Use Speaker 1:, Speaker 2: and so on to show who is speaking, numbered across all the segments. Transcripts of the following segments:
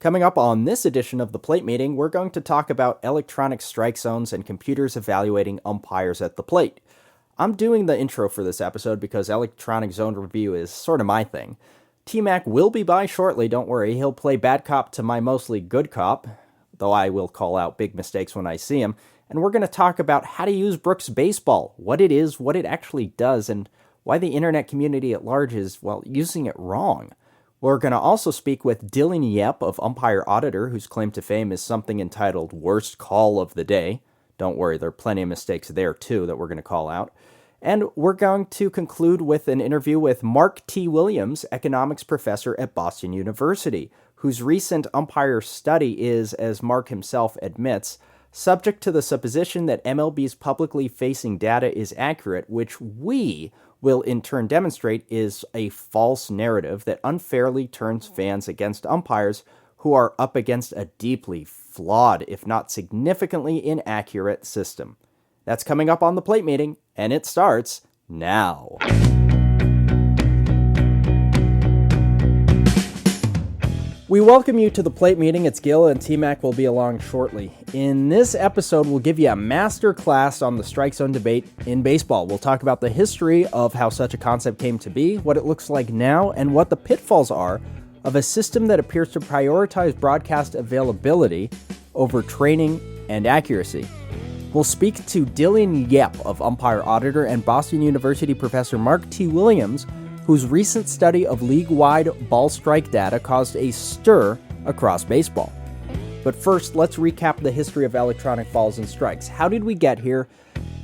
Speaker 1: Coming up on this edition of the Plate Meeting, we're going to talk about electronic strike zones and computers evaluating umpires at the plate. I'm doing the intro for this episode because electronic zone review is sort of my thing. T-Mac will be by shortly, don't worry. He'll play bad cop to my mostly good cop, though I will call out big mistakes when I see him. And we're going to talk about how to use Brooks Baseball, what it is, what it actually does, and why the internet community at large is, well, using it wrong. We're going to also speak with Dylan Yep of Umpire Auditor, whose claim to fame is something entitled Worst Call of the Day. Don't worry, there are plenty of mistakes there, too, that we're going to call out. And we're going to conclude with an interview with Mark T. Williams, economics professor at Boston University, whose recent umpire study is, as Mark himself admits, subject to the supposition that MLB's publicly facing data is accurate, which we will in turn demonstrate is a false narrative that unfairly turns fans against umpires who are up against a deeply flawed, if not significantly inaccurate system. That's coming up on the Plate Meeting, and it starts now. We welcome you to the Plate Meeting. It's Gil, and T-Mac will be along shortly. In this episode, we'll give you a master class on the strike zone debate in baseball. We'll talk about the history of how such a concept came to be, what it looks like now, and what the pitfalls are of a system that appears to prioritize broadcast availability over training and accuracy. We'll speak to Dylan Yep of Umpire Auditor and Boston University professor Mark T. Williams, whose recent study of league-wide ball strike data caused a stir across baseball. But first, let's recap the history of electronic balls and strikes. How did we get here,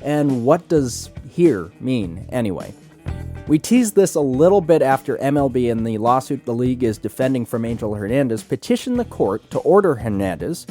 Speaker 1: and what does here mean anyway? We teased this a little bit after MLB, in the lawsuit the league is defending from Angel Hernandez, petitioned the court to order Hernandez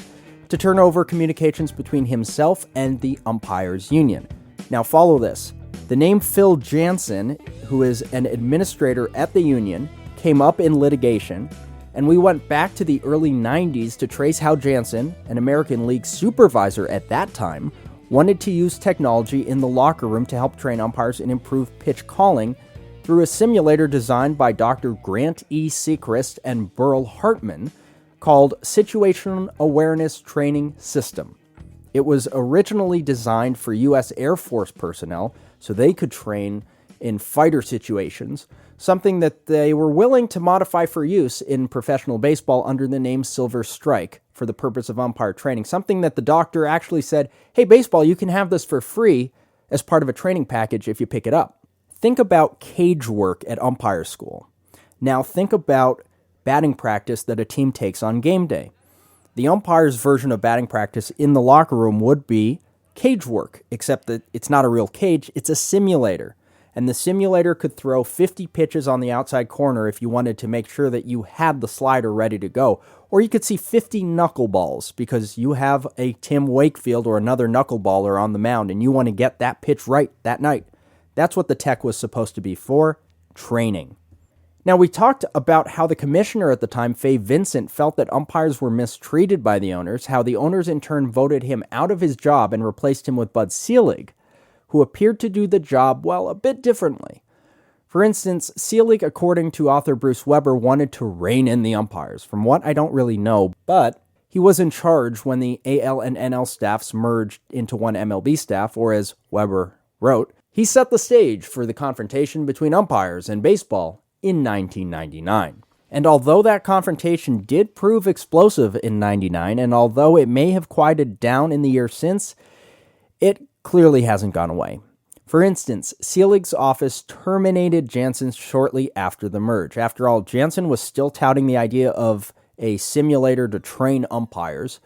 Speaker 1: to turn over communications between himself and the umpires union. Now follow this. The name Phil Jansenn, who is an administrator at the union, came up in litigation, and we went back to the early 90s to trace how Jansenn, an American League supervisor at that time, wanted to use technology in the locker room to help train umpires and improve pitch calling through a simulator designed by Dr. Grant E. Secrist and Burl Hartman called Situation Awareness Training System. It was originally designed for U.S. Air Force personnel so they could train in fighter situations, something that they were willing to modify for use in professional baseball under the name Silver Strike for the purpose of umpire training, something that the doctor actually said, hey, baseball, you can have this for free as part of a training package if you pick it up. Think about cage work at umpire school. Now think about batting practice that a team takes on game day. The umpire's version of batting practice in the locker room would be cage work, except that it's not a real cage, it's a simulator. And the simulator could throw 50 pitches on the outside corner if you wanted to make sure that you had the slider ready to go. Or you could see 50 knuckleballs because you have a Tim Wakefield or another knuckleballer on the mound and you want to get that pitch right that night. That's what the tech was supposed to be for, training. Now, we talked about how the commissioner at the time, Fay Vincent, felt that umpires were mistreated by the owners, how the owners in turn voted him out of his job and replaced him with Bud Selig, who appeared to do the job, well, a bit differently. For instance, Selig, according to author Bruce Weber, wanted to rein in the umpires. From what I don't really know, but he was in charge when the AL and NL staffs merged into one MLB staff, or as Weber wrote, he set the stage for the confrontation between umpires and baseball in 1999. And although that confrontation did prove explosive in 99, and although it may have quieted down in the years since, it clearly hasn't gone away. For instance, Selig's office terminated Jansen shortly after the merge. After all, Jansen was still touting the idea of a simulator to train umpires,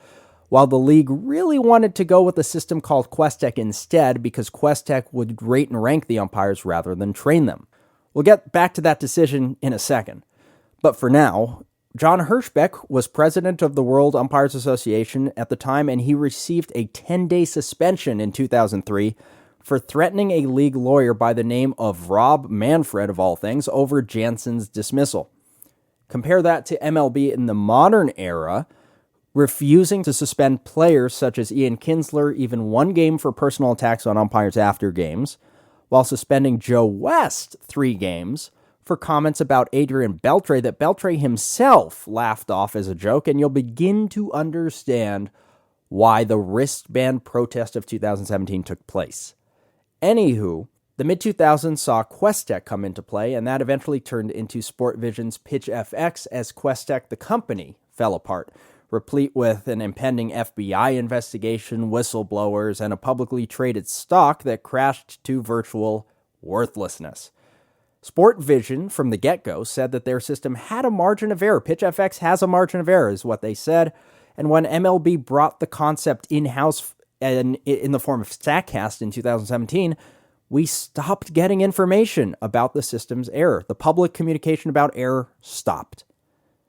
Speaker 1: while the league really wanted to go with a system called QuesTec instead because QuesTec would rate and rank the umpires rather than train them. We'll get back to that decision in a second. But for now, John Hirschbeck was president of the World Umpires Association at the time, and he received a 10-day suspension in 2003 for threatening a league lawyer by the name of Rob Manfred, of all things, over Jansen's dismissal. Compare that to MLB in the modern era, refusing to suspend players such as Ian Kinsler even one game for personal attacks on umpires after games, while suspending Joe West 3 games for comments about Adrian Beltre that Beltre himself laughed off as a joke, and you'll begin to understand why the wristband protest of 2017 took place. Anywho, the mid-2000s saw QuesTec come into play, and that eventually turned into SportVision's PitchFX as QuesTec, the company, fell apart, replete with an impending FBI investigation, whistleblowers, and a publicly traded stock that crashed to virtual worthlessness. SportVision, from the get-go, said that their system had a margin of error. PitchFX has a margin of error, is what they said. And when MLB brought the concept in-house in the form of StatCast in 2017, we stopped getting information about the system's error. The public communication about error stopped.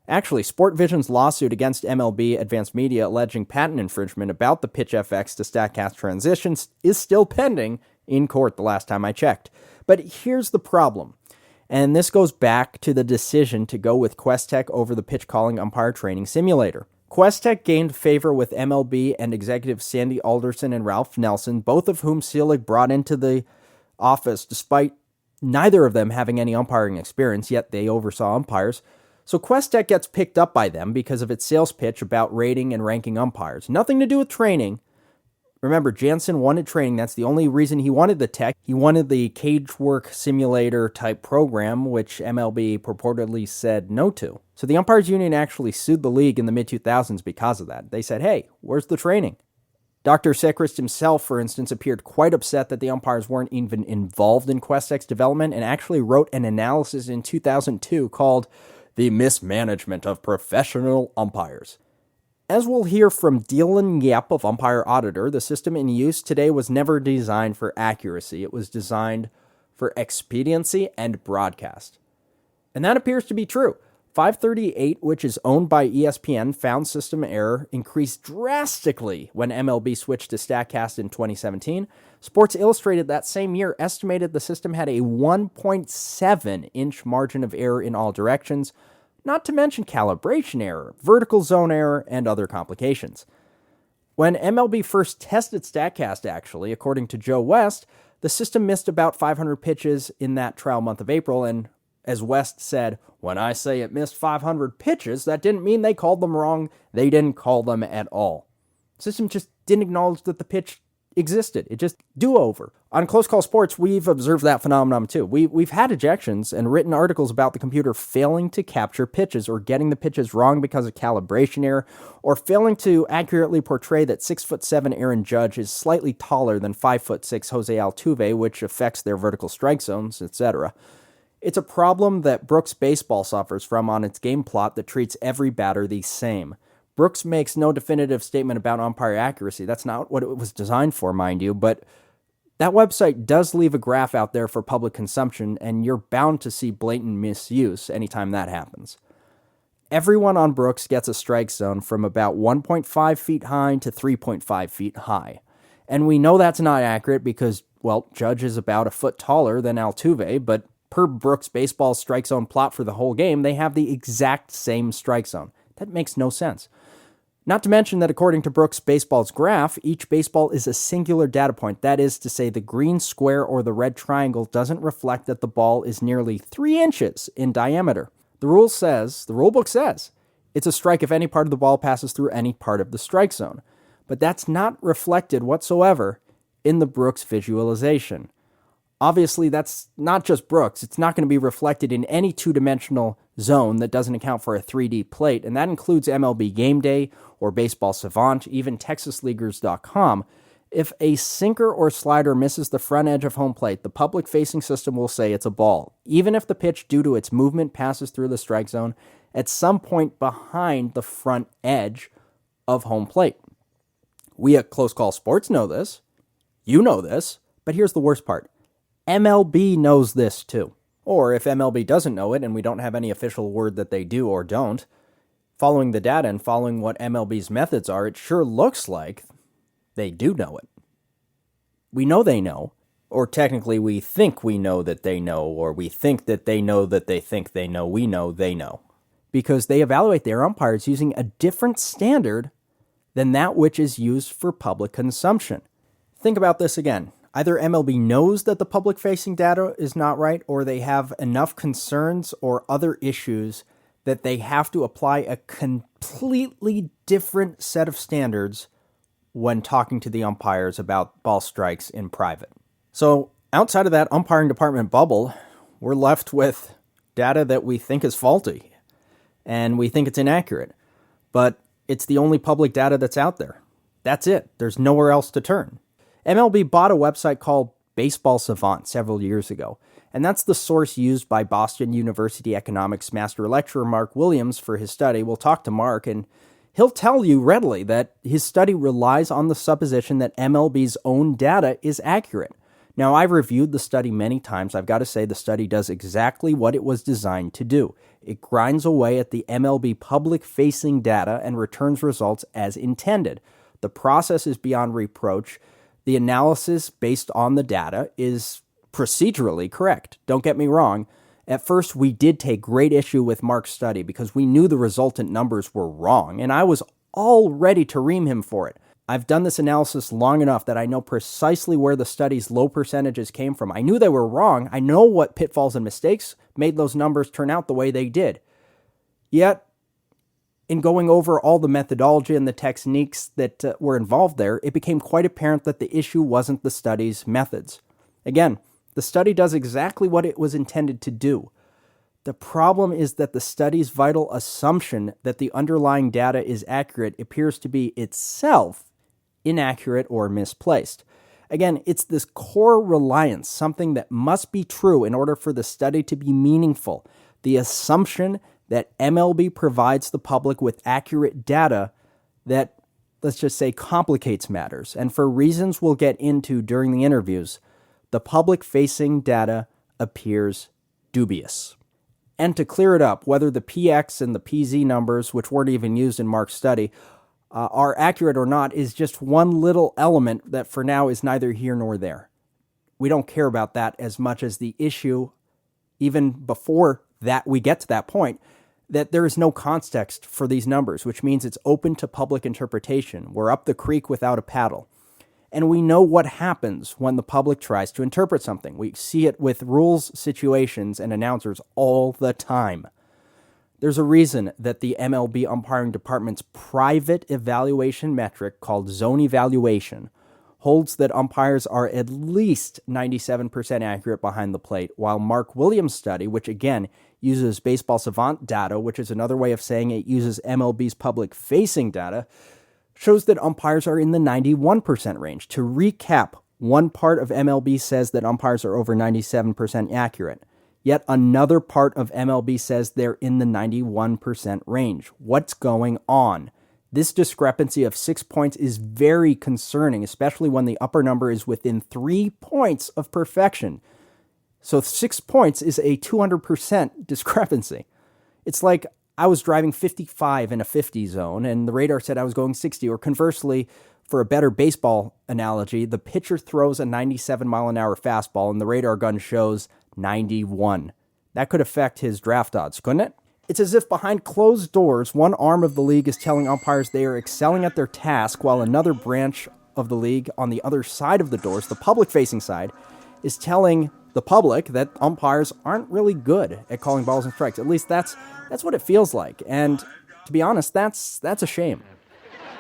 Speaker 1: Actually, SportVision's lawsuit against MLB Advanced Media alleging patent infringement about the PitchFX to StatCast transitions is still pending in court the last time I checked. But here's the problem. And this goes back to the decision to go with QuesTec over the pitch calling umpire training simulator. QuesTec gained favor with MLB and executives Sandy Alderson and Ralph Nelson, both of whom Selig brought into the office despite neither of them having any umpiring experience, yet they oversaw umpires. So QuesTec gets picked up by them because of its sales pitch about rating and ranking umpires. Nothing to do with training. Remember, Jansenn wanted training. That's the only reason he wanted the tech. He wanted the cage work simulator type program, which MLB purportedly said no to. So the Umpires Union actually sued the league in the mid-2000s because of that. They said, hey, where's the training? Dr. Secrist himself, for instance, appeared quite upset that the umpires weren't even involved in QuesTec's development and actually wrote an analysis in 2002 called The Mismanagement of Professional Umpires. As we'll hear from Dylan Yep of Umpire Auditor, the system in use today was never designed for accuracy. It was designed for expediency and broadcast. And that appears to be true. 538, which is owned by ESPN, found system error increased drastically when MLB switched to StatCast in 2017. Sports Illustrated that same year estimated the system had a 1.7-inch margin of error in all directions, not to mention calibration error, vertical zone error, and other complications. When MLB first tested StatCast, actually, according to Joe West, the system missed about 500 pitches in that trial month of April, and as West said, when I say it missed 500 pitches, that didn't mean they called them wrong. They didn't call them at all. The system just didn't acknowledge that the pitch existed. It just do-over. On Close Call Sports, we've observed that phenomenon too. We've had ejections and written articles about the computer failing to capture pitches or getting the pitches wrong because of calibration error or failing to accurately portray that 6'7" Aaron Judge is slightly taller than 5'6" Jose Altuve, which affects their vertical strike zones, etc. It's a problem that Brooks Baseball suffers from on its game plot that treats every batter the same. Brooks makes no definitive statement about umpire accuracy. That's not what it was designed for, mind you, but that website does leave a graph out there for public consumption, and you're bound to see blatant misuse anytime that happens. Everyone on Brooks gets a strike zone from about 1.5 feet high to 3.5 feet high. And we know that's not accurate because, well, Judge is about a foot taller than Altuve, but per Brooks Baseball's strike zone plot for the whole game, they have the exact same strike zone. That makes no sense. Not to mention that according to Brooks Baseball's graph, each baseball is a singular data point. That is to say, the green square or the red triangle doesn't reflect that the ball is nearly 3 inches in diameter. The rule book says, it's a strike if any part of the ball passes through any part of the strike zone. But that's not reflected whatsoever in the Brooks visualization. Obviously, that's not just Brooks. It's not going to be reflected in any two-dimensional zone that doesn't account for a 3D plate, and that includes MLB Gameday or Baseball Savant, even TexasLeaguers.com. If a sinker or slider misses the front edge of home plate, the public-facing system will say it's a ball, even if the pitch, due to its movement, passes through the strike zone at some point behind the front edge of home plate. We at Close Call Sports know this. You know this. But here's the worst part. MLB knows this too. Or if MLB doesn't know it and we don't have any official word that they do or don't, following the data and following what MLB's methods are, it sure looks like they do know it. We know they know, or technically we think we know that they know, or we think that they know that they think they know we know they know. Because they evaluate their umpires using a different standard than that which is used for public consumption. Think about this again. Either MLB knows that the public-facing data is not right, or they have enough concerns or other issues that they have to apply a completely different set of standards when talking to the umpires about ball strikes in private. So outside of that umpiring department bubble, we're left with data that we think is faulty and we think it's inaccurate, but it's the only public data that's out there. That's it. There's nowhere else to turn. MLB bought a website called Baseball Savant several years ago, and that's the source used by Boston University economics master lecturer Mark Williams for his study. We'll talk to Mark, and he'll tell you readily that his study relies on the supposition that MLB's own data is accurate. Now, I've reviewed the study many times. I've got to say the study does exactly what it was designed to do. It grinds away at the MLB public-facing data and returns results as intended. The process is beyond reproach. The analysis based on the data is procedurally correct. Don't get me wrong. At first, we did take great issue with Mark's study because we knew the resultant numbers were wrong, and I was all ready to ream him for it. I've done this analysis long enough that I know precisely where the study's low percentages came from. I knew they were wrong. I know what pitfalls and mistakes made those numbers turn out the way they did. Yet, in going over all the methodology and the techniques that were involved there, it became quite apparent that the issue wasn't the study's methods. Again, the study does exactly what it was intended to do. The problem is that the study's vital assumption that the underlying data is accurate appears to be itself inaccurate or misplaced. Again, it's this core reliance, something that must be true in order for the study to be meaningful. The assumption that MLB provides the public with accurate data that, let's just say, complicates matters. And for reasons we'll get into during the interviews, the public-facing data appears dubious. And to clear it up, whether the PX and the PZ numbers, which weren't even used in Mark's study, are accurate or not is just one little element that for now is neither here nor there. We don't care about that as much as the issue, even before that we get to that point, that there is no context for these numbers, which means it's open to public interpretation. We're up the creek without a paddle. And we know what happens when the public tries to interpret something. We see it with rules, situations, and announcers all the time. There's a reason that the MLB umpiring department's private evaluation metric called zone evaluation holds that umpires are at least 97% accurate behind the plate, while Mark Williams' study, which again uses Baseball Savant data, which is another way of saying it uses MLB's public-facing data, shows that umpires are in the 91% range. To recap, one part of MLB says that umpires are over 97% accurate. Yet another part of MLB says they're in the 91% range. What's going on? This discrepancy of 6 points is very concerning, especially when the upper number is within 3 points of perfection. So 6 points is a 200% discrepancy. It's like I was driving 55 in a 50 zone and the radar said I was going 60, or conversely, for a better baseball analogy, the pitcher throws a 97 mile an hour fastball and the radar gun shows 91. That could affect his draft odds, couldn't it? It's as if behind closed doors, one arm of the league is telling umpires they are excelling at their task, while another branch of the league on the other side of the doors, the public-facing side, is telling the public that umpires aren't really good at calling balls and strikes. At least that's what it feels like. And to be honest, that's a shame.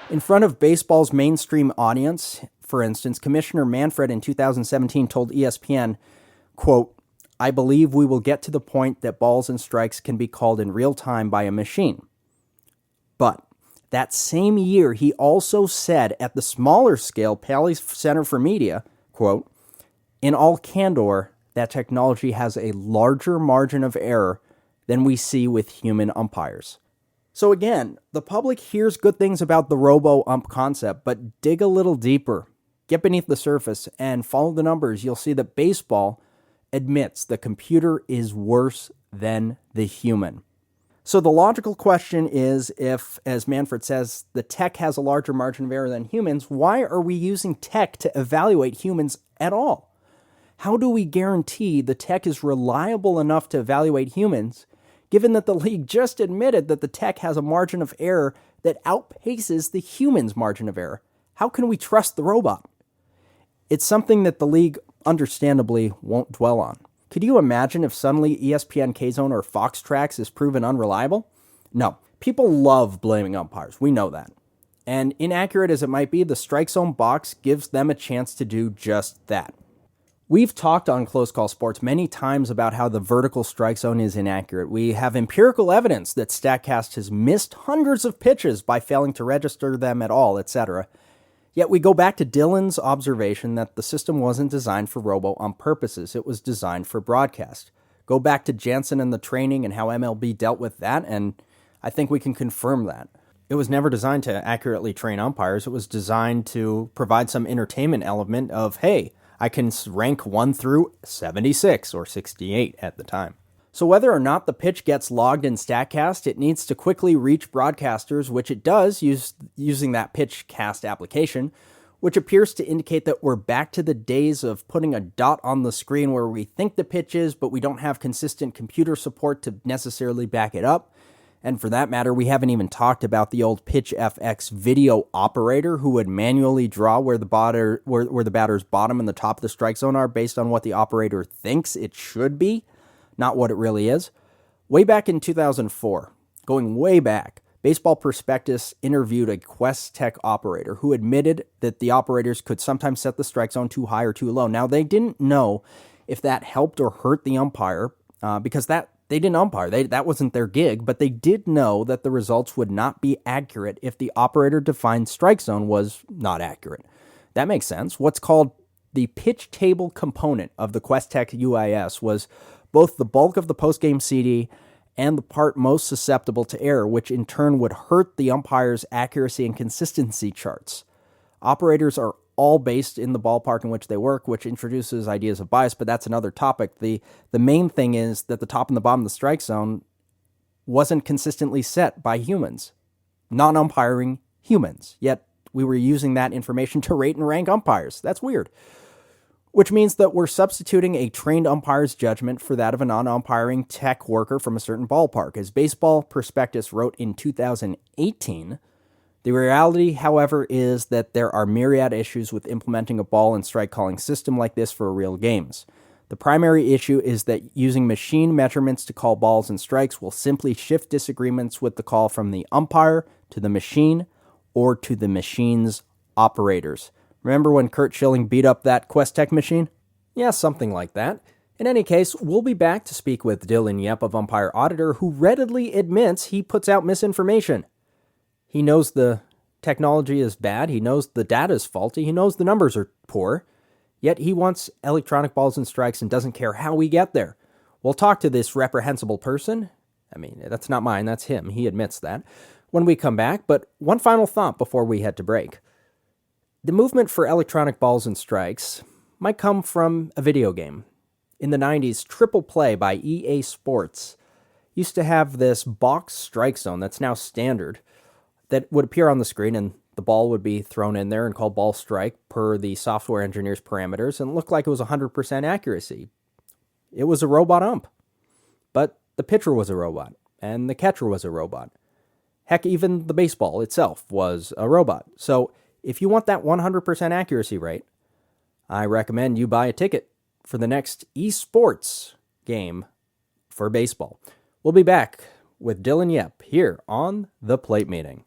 Speaker 1: In front of baseball's mainstream audience, for instance, Commissioner Manfred in 2017 told ESPN, quote, "I believe we will get to the point that balls and strikes can be called in real time by a machine." But that same year, he also said at the smaller scale, Paley's Center for Media, quote, "In all candor, that technology has a larger margin of error than we see with human umpires." So again, the public hears good things about the robo-ump concept, but dig a little deeper, get beneath the surface, and follow the numbers. You'll see that baseball admits the computer is worse than the human. So the logical question is, if, as Manfred says, the tech has a larger margin of error than humans, why are we using tech to evaluate humans at all? How do we guarantee the tech is reliable enough to evaluate humans, given that the league just admitted that the tech has a margin of error that outpaces the human's margin of error? How can we trust the robot? It's something that the league understandably won't dwell on. Could you imagine if suddenly ESPN K-Zone or Fox Tracks is proven unreliable? No. People love blaming umpires. We know that. And inaccurate as it might be, the strike zone box gives them a chance to do just that. We've talked on Close Call Sports many times about how the vertical strike zone is inaccurate. We have empirical evidence that StatCast has missed hundreds of pitches by failing to register them at all, etc. Yet we go back to Dylan's observation that the system wasn't designed for robo-ump purposes. It was designed for broadcast. Go back to Jansenn and the training and how MLB dealt with that, and I think we can confirm that. It was never designed to accurately train umpires. It was designed to provide some entertainment element of, hey, I can rank 1 through 76 or 68 at the time. So whether or not the pitch gets logged in StatCast, it needs to quickly reach broadcasters, which it does using that PitchCast application, which appears to indicate that we're back to the days of putting a dot on the screen where we think the pitch is, but we don't have consistent computer support to necessarily back it up. And for that matter, we haven't even talked about the old PitchFX video operator who would manually draw where the batter's bottom and the top of the strike zone are based on what the operator thinks it should be, not what it really is. Way back in 2004, going way back, Baseball Prospectus interviewed a QuesTec operator who admitted that the operators could sometimes set the strike zone too high or too low. Now, they didn't know if that helped or hurt the umpire because they didn't umpire. That wasn't their gig, but they did know that the results would not be accurate if the operator-defined strike zone was not accurate. That makes sense. What's called the pitch table component of the QuesTec UIS was both the bulk of the postgame CD and the part most susceptible to error, which in turn would hurt the umpire's accuracy and consistency charts. Operators are all based in the ballpark in which they work, which introduces ideas of bias, but that's another topic. The main thing is that the top and the bottom of the strike zone wasn't consistently set by humans, non-umpiring humans, yet we were using that information to rate and rank umpires. That's weird. Which means that we're substituting a trained umpire's judgment for that of a non-umpiring tech worker from a certain ballpark. As Baseball Prospectus wrote in 2018, the reality, however, is that there are myriad issues with implementing a ball and strike calling system like this for real games. The primary issue is that using machine measurements to call balls and strikes will simply shift disagreements with the call from the umpire to the machine or to the machine's operators. Remember when Curt Schilling beat up that QuesTec machine? Yeah, something like that. In any case, we'll be back to speak with Dylan Yep of Umpire Auditor, who readily admits he puts out misinformation. He knows the technology is bad, he knows the data is faulty, he knows the numbers are poor, yet he wants electronic balls and strikes and doesn't care how we get there. We'll talk to this reprehensible person. I mean, that's not mine, that's him. He admits that. When we come back, but one final thought before we head to break. The movement for electronic balls and strikes might come from a video game. In the 90s, Triple Play by EA Sports used to have this box strike zone that's now standard that would appear on the screen, and the ball would be thrown in there and called ball strike per the software engineer's parameters, and looked like it was 100% accuracy. It was a robot ump. But the pitcher was a robot, and the catcher was a robot. Heck, even the baseball itself was a robot. So if you want that 100% accuracy rate, I recommend you buy a ticket for the next esports game for baseball. We'll be back with Dylan Yep here on The Plate Meeting.